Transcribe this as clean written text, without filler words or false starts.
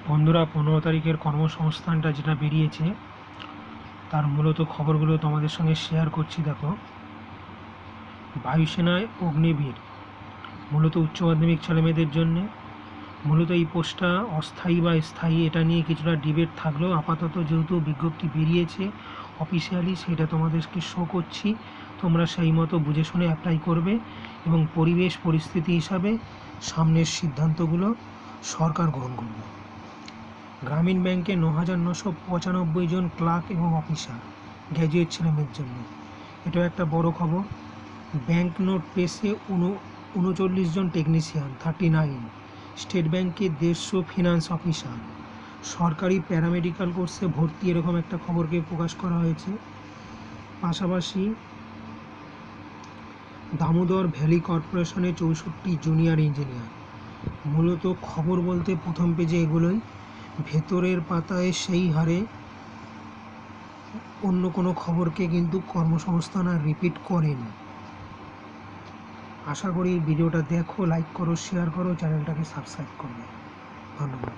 বন্ধুরা, 15 তারিখের কর্মসংস্থানটা যেটা বেরিয়েছে তার মূলত খবরগুলো তোমাদের সঙ্গে শেয়ার করছি। দেখো, বায়ুসেনায় অগ্নিবীর মূলত উচ্চ মাধ্যমিক ছেলেমেয়েদের জন্যে। মূলত এই পোস্টটা অস্থায়ী বা স্থায়ী এটা নিয়ে কিছুটা ডিবেট থাকলেও আপাতত যেহেতু বিজ্ঞপ্তি বেরিয়েছে অফিসিয়ালি, সেটা তোমাদেরকে শো করছি। তোমরা সেই মতো বুঝে শুনে অ্যাপ্লাই করবে এবং পরিবেশ পরিস্থিতি হিসাবে সামনের সিদ্ধান্তগুলো সরকার গ্রহণ করবে। গ্রামীণ ব্যাংকে ৯,৯৯৫ জন ক্লার্ক এবং অফিসার গ্র্যাজুয়েট ছেলেমেয়ের জন্য, এটাও একটা বড় খবর। ব্যাংক নোট প্রেসে ৩৯ জন টেকনিশিয়ান 39। স্টেট ব্যাংকে 150 ফিনান্স অফিসার। সরকারি প্যারামেডিক্যাল কোর্সে ভর্তি, এরকম একটা খবরকে প্রকাশ করা হয়েছে। পাশাপাশি দামোদর ভ্যালি কর্পোরেশনে 64 জুনিয়র ইঞ্জিনিয়ার। মূলত খবর বলতে প্রথম পেজে এগুলোই, ভেতরের পাতায় সেই হারে অন্য কোনো খবরকে কিন্তু কর্মসংস্থান আর রিপিট করেনি। আশা করি ভিডিওটা দেখো, লাইক করো, শেয়ার করো, চ্যানেলটাকে সাবস্ক্রাইব করবে। ধন্যবাদ।